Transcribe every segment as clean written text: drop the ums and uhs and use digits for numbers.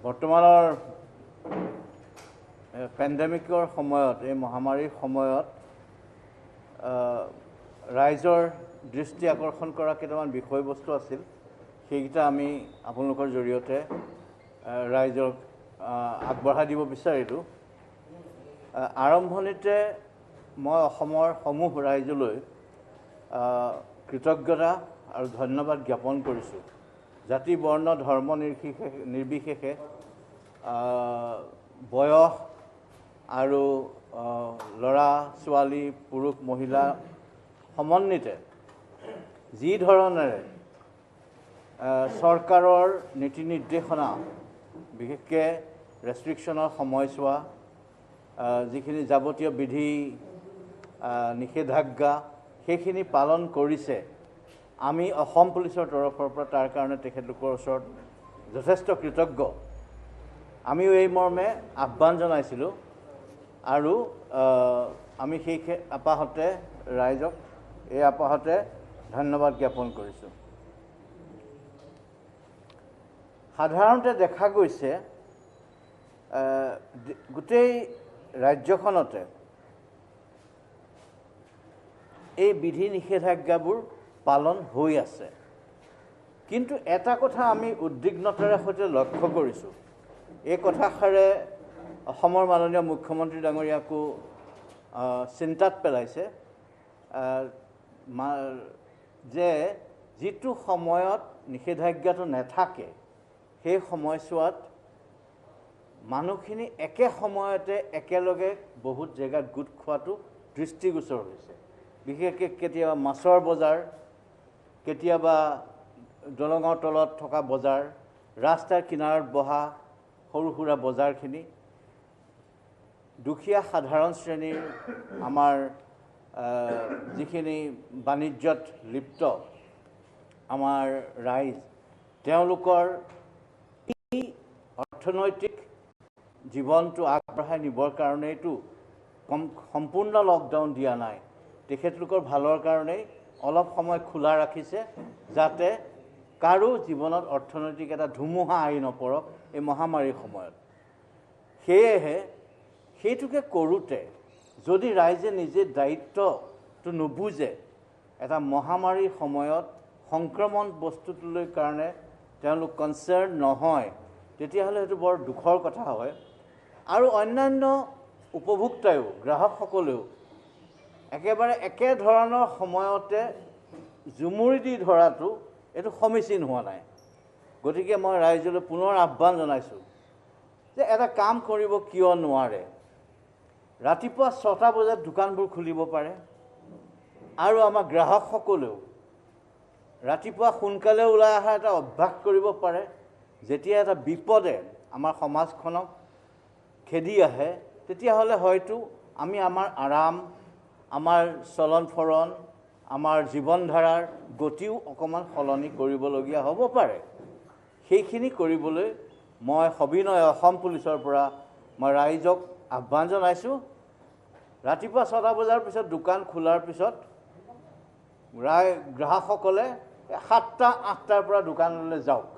বৰ্তমানৰ পেণ্ডেমিকৰ সময়ত এই মহামাৰীৰ সময়ত ৰাইজৰ দৃষ্টি আকৰ্ষণ কৰা কেইটামান বিষয়বস্তু আছিল সেইকেইটা আমি আপোনালোকৰ জৰিয়তে ৰাইজক আগবঢ়াই দিব বিচাৰিলোঁ আৰম্ভণিতে মই অসমৰ সমূহ ৰাইজলৈ কৃতজ্ঞতা আৰু ধন্যবাদ জ্ঞাপন কৰিছোঁ জাতি বৰ্ণ ধৰ্ম নিৰ্বিশেষে বয়স আৰু ল'ৰা ছোৱালী পুৰুষ মহিলা সমন্বিতে যি ধৰণেৰে চৰকাৰৰ নীতি নিৰ্দেশনা বিশেষকৈ ৰেষ্ট্ৰিকশ্যনৰ সময়ছোৱা যিখিনি যাৱতীয় বিধি নিষেধাজ্ঞা সেইখিনি পালন কৰিছে আমি অসম পুলিচৰ তৰফৰ পৰা তাৰ কাৰণে তেখেতলোকৰ ওচৰত যথেষ্ট কৃতজ্ঞ আমিও এই মৰ্মে আহ্বান জনাইছিলোঁ আৰু আমি সেই আপাহতে ৰাইজক এই আপাহতে ধন্যবাদ জ্ঞাপন কৰিছোঁ সাধাৰণতে দেখা গৈছে গোটেই ৰাজ্যখনতে এই বিধি নিষেধাজ্ঞাবোৰ পালন হৈ আছে কিন্তু এটা কথা আমি উদ্বিগ্নতাৰে সৈতে লক্ষ্য কৰিছোঁ এই কথাষাৰে অসমৰ মাননীয় মুখ্যমন্ত্ৰী ডাঙৰীয়াকো চিন্তাত পেলাইছে যে যিটো সময়ত নিষেধাজ্ঞাটো নাথাকে সেই সময়ছোৱাত মানুহখিনি একে সময়তে একেলগে বহুত জেগাত গোট খোৱাটো দৃষ্টিগোচৰ হৈছে বিশেষকৈ কেতিয়াবা মাছৰ বজাৰ কেতিয়াবা দলঙৰ তলত থকা বজাৰ ৰাস্তাৰ কিনাৰত বহা সৰু সুৰা বজাৰখিনি দুখীয়া সাধাৰণ শ্ৰেণীৰ আমাৰ যিখিনি বাণিজ্যত লিপ্ত আমাৰ ৰাইজ তেওঁলোকৰ এই অৰ্থনৈতিক জীৱনটো আগবঢ়াই নিবৰ কাৰণেইতো সম্পূৰ্ণ লকডাউন দিয়া নাই তেখেতলোকৰ ভালৰ কাৰণেই অলপ সময় খোলা ৰাখিছে যাতে কাৰো জীৱনত অৰ্থনৈতিক এটা ধুমুহা আহি নপৰক এই মহামাৰীৰ সময়ত সেয়েহে সেইটোকে কৰোঁতে যদি ৰাইজে নিজে দায়িত্বটো নুবুজে এটা মহামাৰীৰ সময়ত সংক্ৰমণ বস্তুটোলৈ কাৰণে তেওঁলোক কনচাৰ্ণ নহয় তেতিয়াহ'লে সেইটো বৰ দুখৰ কথা হয় আৰু অন্যান্য উপভোক্তায়ো গ্ৰাহকসকলেও একেবাৰে একে ধৰণৰ সময়তে জুমুৰি দি ধৰাটো এইটো সমীচীন হোৱা নাই গতিকে মই ৰাইজলৈ পুনৰ আহ্বান জনাইছোঁ যে এটা কাম কৰিব কিয় নোৱাৰে ৰাতিপুৱা 6টা বজাত দোকানবোৰ খুলিব পাৰে আৰু আমাৰ গ্ৰাহকসকলেও ৰাতিপুৱা সোনকালে ওলাই অহা এটা অভ্যাস কৰিব পাৰে যেতিয়া এটা বিপদে আমাৰ সমাজখনক খেদি আহে তেতিয়াহ'লে হয়তো আমি আমাৰ আৰাম আমাৰ চলন ফৰণ আমাৰ জীৱনধাৰাৰ গতিও অকণমান সলনি কৰিবলগীয়া হ'ব পাৰে সেইখিনি কৰিবলৈ মই সবিনয় অসম পুলিচৰ পৰা মই ৰাইজক আহ্বান জনাইছোঁ ৰাতিপুৱা 6টা বজাৰ পিছত দোকান খোলাৰ পিছত গ্ৰাহকসকলে 7টা 8টাৰ পৰা দোকানলৈ যাওক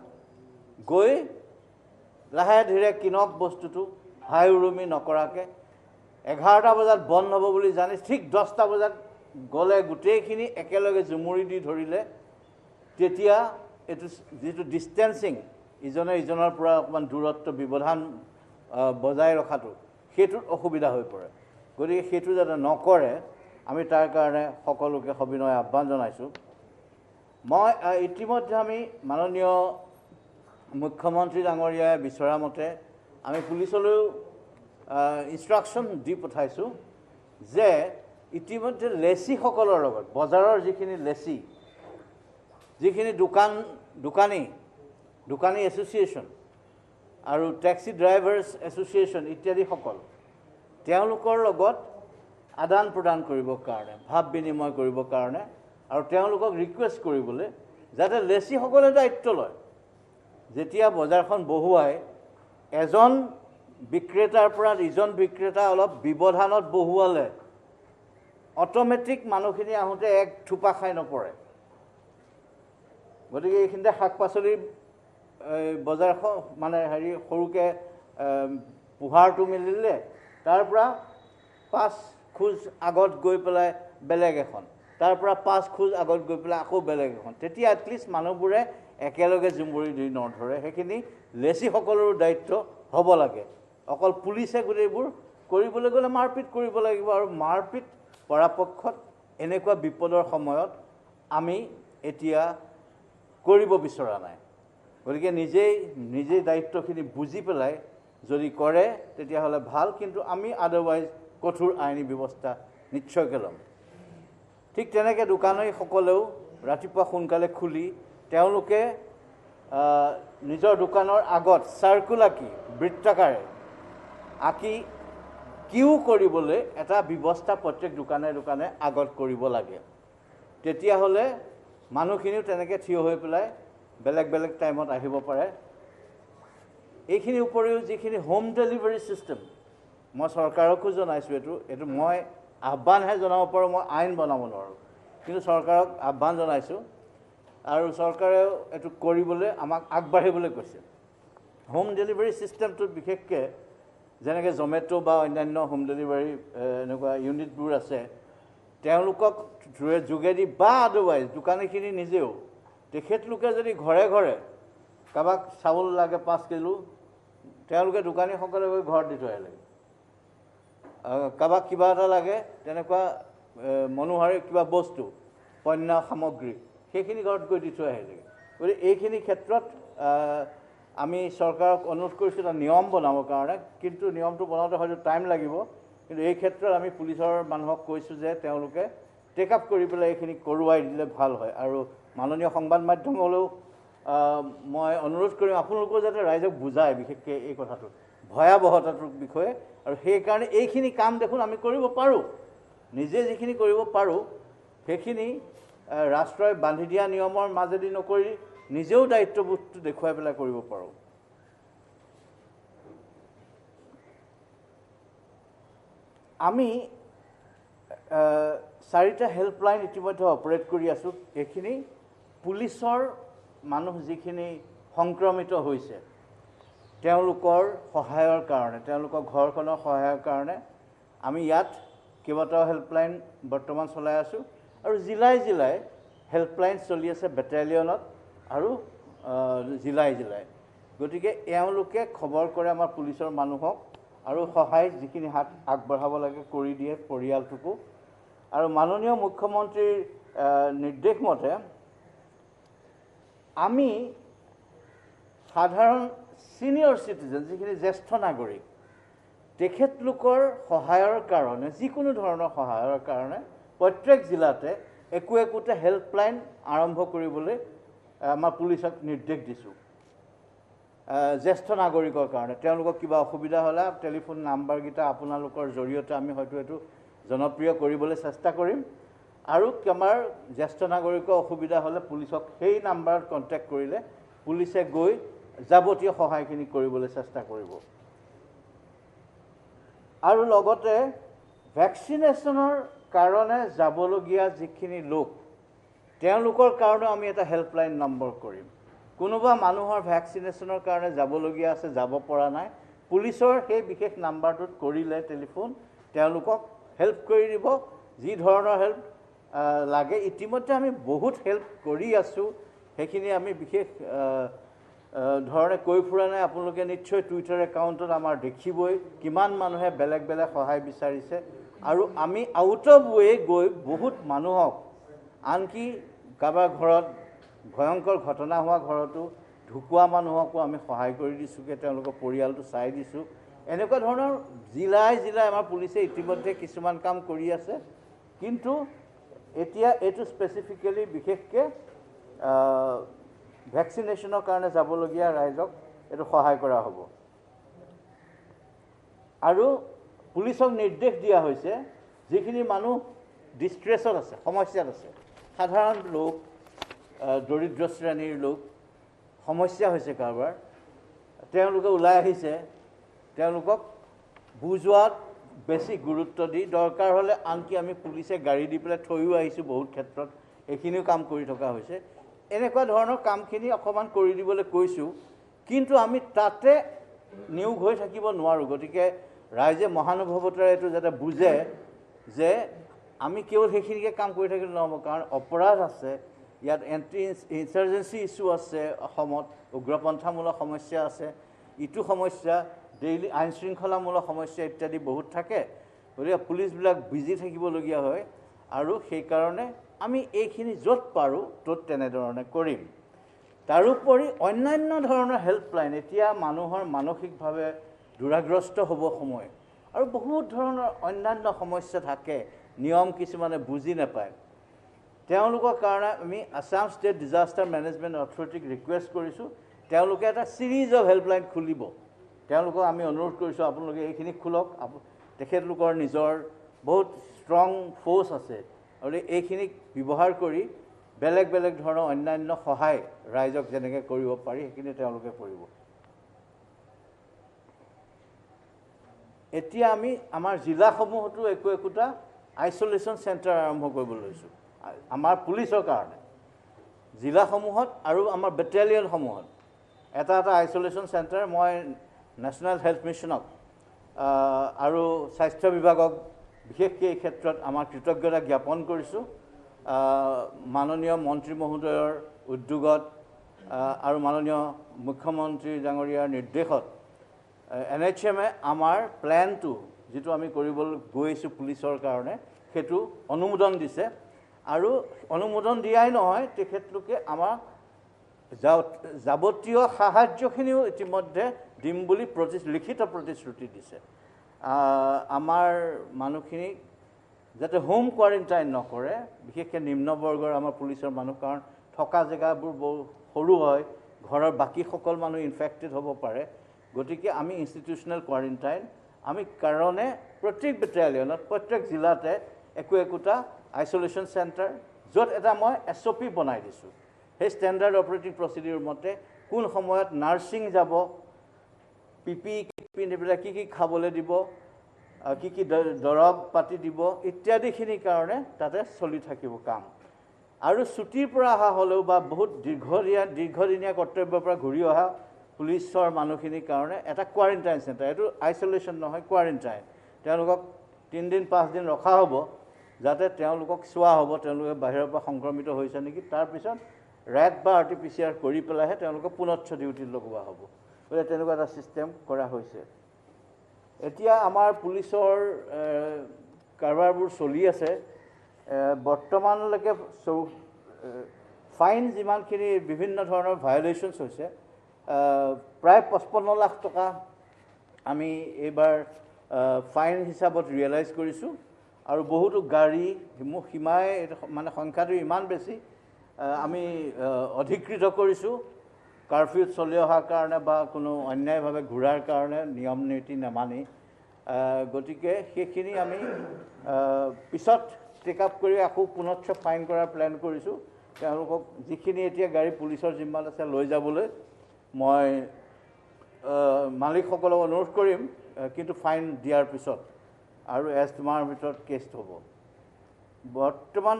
গৈ লাহে ধীৰে কিনক বস্তুটো হাই উৰুমি নকৰাকৈ 11টা বজাত বন্ধ হ'ব বুলি জানি ঠিক 10টা বজাত গ'লে গোটেইখিনি একেলগে জুমুৰি দি ধৰিলে তেতিয়া এইটো যিটো ডিষ্টেঞ্চিং ইজনে ইজনৰ পৰা অকণমান দূৰত্ব ব্যৱধান বজাই ৰখাটো সেইটোত অসুবিধা হৈ পৰে গতিকে সেইটো যাতে নকৰে আমি তাৰ কাৰণে সকলোকে সবিনয় আহ্বান জনাইছোঁ মই ইতিমধ্যে আমি মাননীয় মুখ্যমন্ত্ৰী ডাঙৰীয়াই বিচৰা মতে আমি পুলিচলৈও ইনষ্ট্ৰাকশ্যন দি পঠাইছোঁ যে ইতিমধ্যে লেচিসকলৰ লগত বজাৰৰ যিখিনি লেচি যিখিনি দোকানী এছ'চিয়েশ্যন আৰু টেক্সি ড্ৰাইভাৰ্ছ এছ'চিয়েশ্যন ইত্যাদিসকল তেওঁলোকৰ লগত আদান প্ৰদান কৰিবৰ কাৰণে ভাৱ বিনিময় কৰিবৰ কাৰণে আৰু তেওঁলোকক ৰিকুৱেষ্ট কৰিবলৈ যাতে লেচিসকলে দায়িত্ব লয় যেতিয়া বজাৰখন বহুৱাই এজন বিক্ৰেতাৰ পৰা ইজন বিক্ৰেতা অলপ ব্যৱধানত বহুৱালে অটোমেটিক মানুহখিনি আহোঁতে এক থোপা খাই নপৰে গতিকে এইখিনিতে শাক পাচলিৰ বজাৰখন মানে হেৰি সৰুকৈ পোহাৰটো মেলিলে, তাৰ পৰা 5 খোজ আগত গৈ পেলাই বেলেগ এখন, তাৰ পৰা 5 খোজ আগত গৈ পেলাই আকৌ বেলেগ এখন। তেতিয়া এটলিষ্ট মানুহবোৰে একেলগে জুমুৰি ধৰি নধৰে। সেইখিনি লেচিসকলৰো দায়িত্ব হ'ব লাগে। অকল পুলিচে গোটেইবোৰ কৰিবলৈ গ'লে মাৰপিট কৰিব লাগিব, আৰু মাৰপিট পৰাপক্ষত এনেকুৱা বিপদৰ সময়ত আমি এতিয়া কৰিব বিচৰা নাই। গতিকে নিজেই দায়িত্বখিনি বুজি পেলাই যদি কৰে তেতিয়াহ'লে ভাল, কিন্তু আমি আদাৰৱাইজ কঠোৰ আইনী ব্যৱস্থা নিশ্চয়কৈ ল'ম। ঠিক তেনেকৈ দোকানীসকলেও ৰাতিপুৱা সোনকালে খুলি তেওঁলোকে নিজৰ দোকানৰ আগত চাৰ্কুল আঁকি বৃত্তাকাৰে আঁকি কিউ কৰিবলৈ এটা ব্যৱস্থা প্ৰত্যেক দোকানে দোকানে আগত কৰিব লাগে। তেতিয়াহ'লে মানুহখিনিও তেনেকৈ থিয় হৈ পেলাই বেলেগ বেলেগ টাইমত আহিব পাৰে। এইখিনিৰ উপৰিও যিখিনি হোম ডেলিভাৰী ছিষ্টেম, মই চৰকাৰকো জনাইছোঁ, এইটো মই আহ্বানহে জনাব পাৰোঁ, মই আইন বনাব নোৱাৰোঁ, কিন্তু চৰকাৰক আহ্বান জনাইছোঁ আৰু চৰকাৰেও এইটো কৰিবলৈ আমাক আগবাঢ়িবলৈ কৈছে। হোম ডেলিভাৰী ছিষ্টেমটোত বিশেষকৈ যেনেকৈ জমেট' বা অন্যান্য হোম ডেলিভাৰী এনেকুৱা ইউনিটবোৰ আছে, তেওঁলোকক যোগেদি বা আদাৰৱাইজ দোকানীখিনি নিজেও তেখেতলোকে যদি ঘৰে ঘৰে কাৰোবাক চাউল লাগে 5 কিলো, তেওঁলোকে দোকানীসকলে গৈ ঘৰত দি থৈ আহিলেগৈ। কাৰোবাক কিবা এটা লাগে তেনেকুৱা মনোহাৰী কিবা বস্তু, পণ্য সামগ্ৰী, সেইখিনি ঘৰত গৈ দি থৈ আহিলেগৈ। গতিকে এইখিনি ক্ষেত্ৰত আমি চৰকাৰক অনুৰোধ কৰিছোঁ এটা নিয়ম বনাবৰ কাৰণে, কিন্তু নিয়মটো বনাওঁতে হয়তো টাইম লাগিব, কিন্তু এই ক্ষেত্ৰত আমি পুলিচৰ মানুহক কৈছোঁ যে তেওঁলোকে টেক আপ কৰি পেলাই এইখিনি কৰোৱাই দিলে ভাল হয়। আৰু মাননীয় সংবাদ মাধ্যমলৈও মই অনুৰোধ কৰিম আপোনালোকেও যাতে ৰাইজক বুজায় বিশেষকৈ এই কথাটো ভয়াৱহতাটোৰ বিষয়ে। আৰু সেইকাৰণে এইখিনি কাম দেখোন আমি কৰিব পাৰোঁ, নিজে যিখিনি কৰিব পাৰোঁ সেইখিনি ৰাষ্ট্ৰই বান্ধি দিয়া নিয়মৰ মাজেদি নকৰি নিজেও দায়িত্ববোধটো দেখুৱাই পেলাই কৰিব পাৰোঁ। আমি 4টা হেল্পলাইন ইতিমধ্যে অপাৰেট কৰি আছোঁ। এইখিনি পুলিচৰ মানুহ যিখিনি সংক্ৰমিত হৈছে তেওঁলোকৰ সহায়ৰ কাৰণে, তেওঁলোকৰ ঘৰখনৰ সহায়ৰ কাৰণে আমি ইয়াত কেইবাটাও হেল্পলাইন বৰ্তমান চলাই আছোঁ, আৰু জিলাই জিলাই হেল্পলাইন চলি আছে বেটেলিয়নত আৰু জিলাই জিলাই। গতিকে এওঁলোকে খবৰ কৰে আমাৰ পুলিচৰ মানুহক, আৰু সহায় যিখিনি হাত আগবঢ়াব লাগে কৰি দিয়ে পৰিয়ালটোকো। আৰু মাননীয় মুখ্যমন্ত্ৰীৰ নিৰ্দেশ মতে আমি সাধাৰণ ছিনিয়ৰ চিটিজেন, যিখিনি জ্যেষ্ঠ নাগৰিক, তেখেতলোকৰ সহায়ৰ কাৰণে, যিকোনো ধৰণৰ সহায়ৰ কাৰণে প্ৰত্যেক জিলাতে একোটা হেল্পলাইন আৰম্ভ কৰিবলৈ আমাৰ পুলিচক নিৰ্দেশ দিছোঁ। জ্যেষ্ঠ নাগৰিকৰ কাৰণে তেওঁলোকক কিবা অসুবিধা হ'লে টেলিফোন নাম্বাৰকেইটা আপোনালোকৰ জৰিয়তে আমি হয়তো এইটো জনপ্ৰিয় কৰিবলৈ চেষ্টা কৰিম, আৰু আমাৰ জ্যেষ্ঠ নাগৰিকৰ অসুবিধা হ'লে পুলিচক সেই নাম্বাৰত কণ্টেক্ট কৰিলে পুলিচে গৈ যাৱতীয় সহায়খিনি কৰিবলৈ চেষ্টা কৰিব। আৰু লগতে ভেকচিনেশ্যনৰ কাৰণে যাবলগীয়া যিখিনি লোক, তেওঁলোকৰ কাৰণেও আমি এটা হেল্পলাইন নম্বৰ কৰিম। কোনোবা মানুহৰ ভেকচিনেশ্যনৰ কাৰণে যাবলগীয়া আছে, যাব পৰা নাই, পুলিচৰ সেই বিশেষ নাম্বাৰটোত কৰিলে টেলিফোন তেওঁলোকক হেল্প কৰি দিব, যি ধৰণৰ হেল্প লাগে। ইতিমধ্যে আমি বহুত হেল্প কৰি আছোঁ, সেইখিনি আমি বিশেষ ধৰণে কৈ ফুৰা নাই। আপোনালোকে নিশ্চয় টুইটাৰ একাউণ্টত আমাৰ দেখিবই কিমান মানুহে বেলেগ বেলেগ সহায় বিচাৰিছে, আৰু আমি আউট অফ ৱে গৈ বহুত মানুহক, আনকি কাৰোবাৰ ঘৰত ভয়ংকৰ ঘটনা হোৱা ঘৰতো ঢুকুৱা মানুহকো আমি সহায় কৰি দিছোঁগৈ, তেওঁলোকৰ পৰিয়ালটো চাই দিছোঁ। এনেকুৱা ধৰণৰ জিলাই জিলাই আমাৰ পুলিচে ইতিমধ্যে কিছুমান কাম কৰি আছে, কিন্তু এতিয়া এইটো স্পেচিফিকেলি বিশেষকৈ ভেকচিনেশ্যনৰ কাৰণে যাবলগীয়া ৰাইজক এইটো সহায় কৰা হ'ব। আৰু পুলিচক নিৰ্দেশ দিয়া হৈছে যিখিনি মানুহ ডিষ্ট্ৰেছত আছে, সমস্যাত আছে, সাধাৰণ লোক, দৰিদ্ৰ শ্ৰেণীৰ লোক, সমস্যা হৈছে কাৰোবাৰ, তেওঁলোকে ওলাই আহিছে, তেওঁলোকক বুজোৱাত বেছি গুৰুত্ব দি দৰকাৰ হ'লে আনকি আমি পুলিচে গাড়ী দি পেলাই থৈও আহিছোঁ, বহুত ক্ষেত্ৰত এইখিনিও কাম কৰি থকা হৈছে। এনেকুৱা ধৰণৰ কামখিনি অকণমান কৰি দিবলৈ কৈছোঁ, কিন্তু আমি তাতে নিয়োগ হৈ থাকিব নোৱাৰোঁ। গতিকে ৰাইজে মহানুভৱতাৰে এইটো যাতে বুজে যে আমি কেৱল সেইখিনিকে কাম কৰি থাকিলে নহ'ব, কাৰণ অপৰাধ আছে, ইয়াত এণ্টি ইনচাৰ্জেঞ্চি ইছ্যু আছে, অসমত উগ্ৰপন্থামূলক সমস্যা আছে, ইটো সমস্যা ডেইলি আইন শৃংখলামূলক সমস্যা ইত্যাদি বহুত থাকে। গতিকে পুলিচবিলাক বিজি থাকিবলগীয়া হয়, আৰু সেইকাৰণে আমি এইখিনি য'ত পাৰোঁ ত'ত তেনেধৰণে কৰিম। তাৰোপৰি অন্যান্য ধৰণৰ হেল্পলাইন, এতিয়া মানুহৰ মানসিকভাৱে দুৰাগ্ৰস্ত হ'ব সময়, আৰু বহুত ধৰণৰ অন্যান্য সমস্যা থাকে, নিয়ম কিছুমানে বুজি নাপায়। তেওঁলোকৰ কাৰণে আমি আছাম ষ্টেট ডিজাষ্টাৰ মেনেজমেণ্ট অথৰিটিক ৰিকুৱেষ্ট কৰিছোঁ, তেওঁলোকে এটা ছিৰিজ অফ হেল্পলাইন খুলিব। তেওঁলোকক আমি অনুৰোধ কৰিছোঁ আপোনালোকে এইখিনি খোলক। তেখেতলোকৰ নিজৰ বহুত ষ্ট্ৰং ফ'ৰ্চ আছে, আৰু এইখিনিক ব্যৱহাৰ কৰি বেলেগ বেলেগ ধৰণৰ অন্যান্য সহায় ৰাইজক যেনেকৈ কৰিব পাৰি সেইখিনি তেওঁলোকে কৰিব। এতিয়া আমি আমাৰ জিলাসমূহতো একোটা আইচলেশ্যন চেণ্টাৰ আৰম্ভ কৰিব লৈছোঁ আমাৰ পুলিচৰ কাৰণে। জিলাসমূহত আৰু আমাৰ বেটেলিয়নসমূহত এটা আইচলেশ্যন চেণ্টাৰ মই নেশ্যনেল হেল্থ মিছনক আৰু স্বাস্থ্য বিভাগক বিশেষকৈ এই ক্ষেত্ৰত আমাৰ কৃতজ্ঞতা জ্ঞাপন কৰিছোঁ। মাননীয় মন্ত্ৰী মহোদয়ৰ উদ্যোগত আৰু মাননীয় মুখ্যমন্ত্ৰী ডাঙৰীয়াৰ নিৰ্দেশত NHM-এ আমাৰ প্লেনটো যিটো আমি কৰিবলৈ গৈছোঁ পুলিচৰ কাৰণে সেইটো অনুমোদন দিছে, আৰু অনুমোদন দিয়াই নহয়, তেখেতলোকে আমাৰ যাৱতীয় সাহায্যখিনিও ইতিমধ্যে দিম বুলি লিখিত প্ৰতিশ্ৰুতি দিছে। আমাৰ মানুহখিনিক যাতে হোম কোৱাৰেণ্টাইন নকৰে, বিশেষকৈ নিম্নবৰ্গৰ আমাৰ পুলিচৰ মানুহ, কাৰণ থকা জেগাবোৰ বহু সৰু হয়, ঘৰৰ বাকীসকল মানুহ ইনফেক্টেড হ'ব পাৰে। গতিকে আমি ইনষ্টিটিউচনেল কোৱাৰেণ্টাইন আমি কাৰণে প্ৰত্যেক বেটেলিয়নত প্ৰত্যেক জিলাতে একোটা আইচলেশ্যন চেণ্টাৰ, য'ত এটা মই SOP বনাই দিছোঁ, সেই ষ্টেণ্ডাৰ্ড অপাৰেটিং প্ৰচিডিউৰ মতে কোন সময়ত নাৰ্ছিং যাব, PPE পিন্ধিবলৈ কি খাবলৈ দিব, কি দৰৱ পাতি দিব ইত্যাদিখিনিৰ কাৰণে তাতে চলি থাকিব কাম। আৰু ছুটিৰ পৰা অহা হ'লেও বা বহুত দীৰ্ঘদিনীয়া কৰ্তব্যৰ পৰা ঘূৰি অহা পুলিচৰ মানুহখিনিৰ কাৰণে এটা কোৱাৰেণ্টাইন চেণ্টাৰ, এইটো আইচলেশ্যন নহয়, কোৱাৰেণ্টাইন। তেওঁলোকক 3 দিন 5 দিন ৰখা হ'ব, যাতে তেওঁলোকক চোৱা হ'ব তেওঁলোকে বাহিৰৰ পৰা সংক্ৰমিত হৈছে নেকি, তাৰপিছত ৰেট বা RT-PCR কৰি পেলাইহে তেওঁলোকক পুনশ্চ ডিউটিত লগোৱা হ'ব। গতিকে তেনেকুৱা এটা ছিষ্টেম কৰা হৈছে। এতিয়া আমাৰ পুলিচৰ কাৰবাৰবোৰ চলি আছে। বৰ্তমানলৈকে ফাইন যিমানখিনি বিভিন্ন ধৰণৰ ভায়লেশ্যনছ হৈছে, প্ৰায় 55 লাখ টকা আমি এইবাৰ ফাইন হিচাপত ৰিয়েলাইজ কৰিছোঁ, আৰু বহুতো গাড়ী সীমাই মানে সংখ্যাটো ইমান বেছি আমি অধিকৃত কৰিছোঁ, কাৰফিউত চলি অহাৰ কাৰণে বা কোনো অন্যায়ভাৱে ঘূৰাৰ কাৰণে নিয়ম নীতি নামানি। গতিকে সেইখিনি আমি পিছত টেক আপ কৰি আকৌ পুনশ্চ ফাইন কৰাৰ প্লেন কৰিছোঁ। তেওঁলোকক যিখিনি এতিয়া গাড়ী পুলিচৰ জিম্মাত আছে লৈ যাবলৈ মই মালিকসকলক অনুৰোধ কৰিম, কিন্তু ফাইন দিয়াৰ পিছত, আৰু তোমাৰ ভিতৰত কেছ হ'ব। বৰ্তমান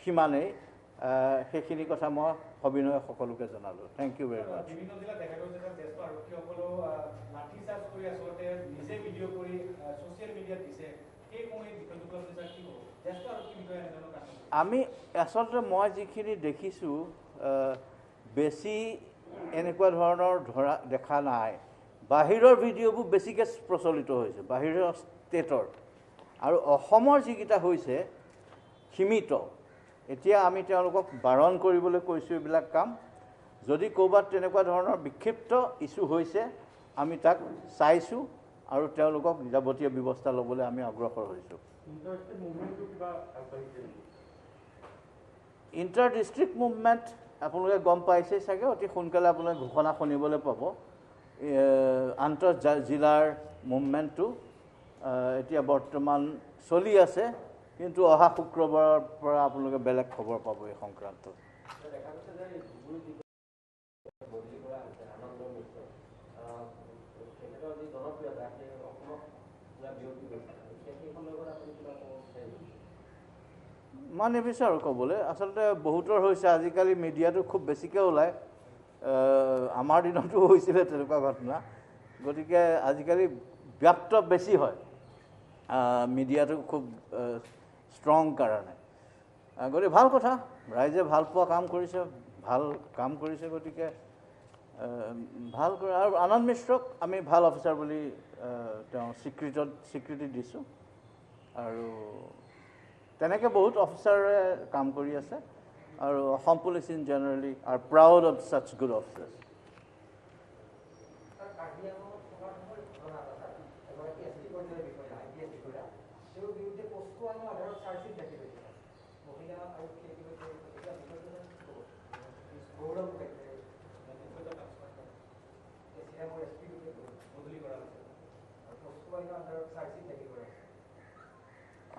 সিমানেই, সেইখিনি কথা মই সবিনয়ে সকলোকে জনালোঁ। থেংক ইউ ভেৰি মাছ। আমি আচলতে মই যিখিনি দেখিছোঁ বেছি এনেকুৱা ধৰণৰ দেখা নাই। বাহিৰৰ ভিডিঅ'বোৰ বেছিকৈ প্ৰচলিত হৈছে, বাহিৰৰ ষ্টেটৰ, আৰু অসমৰ যিকেইটা হৈছে সীমিত। এতিয়া আমি তেওঁলোকক বাৰণ কৰিবলৈ কৈছোঁ এইবিলাক কাম। যদি ক'ৰবাত তেনেকুৱা ধৰণৰ বিক্ষিপ্ত ইছ্যু হৈছে আমি তাক চাইছোঁ, আৰু তেওঁলোকক যাৱতীয় ব্যৱস্থা ল'বলৈ আমি অগ্ৰসৰ হৈছোঁ। ইণ্টাৰ ডিষ্ট্ৰিক্ট মুভমেণ্ট আপোনালোকে গম পাইছেই চাগে, অতি সোনকালে আপোনালোকে ঘোষণা শুনিবলৈ পাব। আন্তঃ জিলাৰ মুভমেণ্টটো এতিয়া বৰ্তমান চলি আছে, কিন্তু অহা শুক্ৰবাৰৰ পৰা আপোনালোকে বেলেগ খবৰ পাব এই সংক্ৰান্তত। মই নিবিচাৰোঁ ক'বলৈ, আচলতে বহুতৰ হৈছে, আজিকালি মিডিয়াটো খুব বেছিকৈ ওলায়, আমাৰ দিনতো হৈছিলে তেনেকুৱা ঘটনা গতিকে আজিকালি ব্যাপ্ত বেছি হয় মিডিয়াটো খুব ষ্ট্ৰং কাৰণে গতিকে ভাল কথা ৰাইজে ভাল পোৱা কাম কৰিছে ভাল কাম কৰিছে গতিকে ভাল কৰে আৰু আনন্দ মিশ্ৰক আমি ভাল অফিচাৰ বুলি তেওঁ স্বীকৃতি দিছোঁ আৰু তেনেকৈ বহুত অফিচাৰে কাম কৰি আছে আৰু Assam police in generally R proud of ছাচ good officers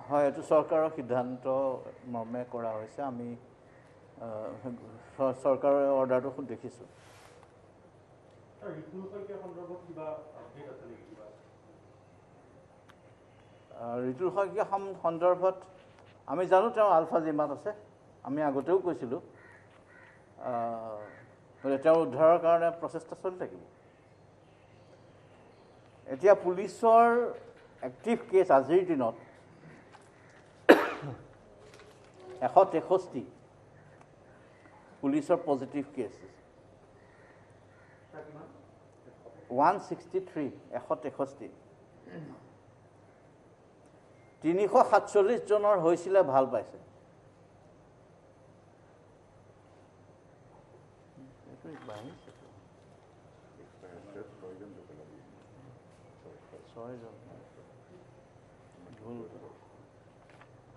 হয় এইটো চৰকাৰৰ সিদ্ধান্ত মৰ্মে কৰা হৈছে আমি চৰকাৰৰ অৰ্ডাৰটো দেখিছোঁ ঋতুল শইকীয়া সন্দৰ্ভত আমি জানো তেওঁ আলফা জিমাত আছে আমি আগতেও কৈছিলোঁ তেওঁৰ উদ্ধাৰৰ কাৰণে প্ৰচেষ্টা চলি থাকিব এতিয়া পুলিচৰ এক্টিভ কেছ আজিৰ দিনত 163 পুলিচৰ পজিটিভ কেছ 163 347 জনৰ হৈছিলে ভাল পাইছে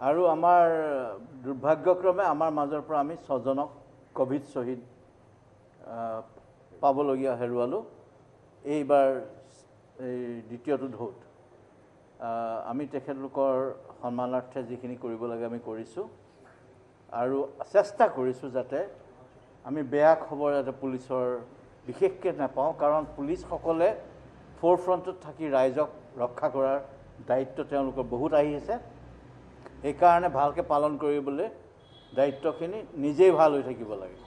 আৰু আমাৰ দুৰ্ভাগ্যক্ৰমে আমাৰ মাজৰ পৰা আমি 6 জনক কোভিড শ্বহীদ পাবলগীয়া হেৰুৱালোঁ এইবাৰ এই দ্বিতীয়টো ঢৌত আমি তেখেতলোকৰ সন্মানাৰ্থে যিখিনি কৰিব লাগে আমি কৰিছোঁ আৰু চেষ্টা কৰিছোঁ যাতে আমি বেয়া খবৰ যাতে পুলিচৰ বিশেষকৈ নাপাওঁ কাৰণ পুলিচসকলে ফ'ৰফ্ৰণ্টত থাকি ৰাইজক ৰক্ষা কৰাৰ দায়িত্ব তেওঁলোকৰ বহুত আহিছে সেইকাৰণে ভালকৈ পালন কৰিবলৈ দায়িত্বখিনি নিজেই ভাল হৈ থাকিব লাগে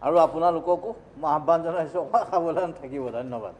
আৰু আপোনালোককো মই আহ্বান জনাইছোঁ সাৱধান থাকিব ধন্যবাদ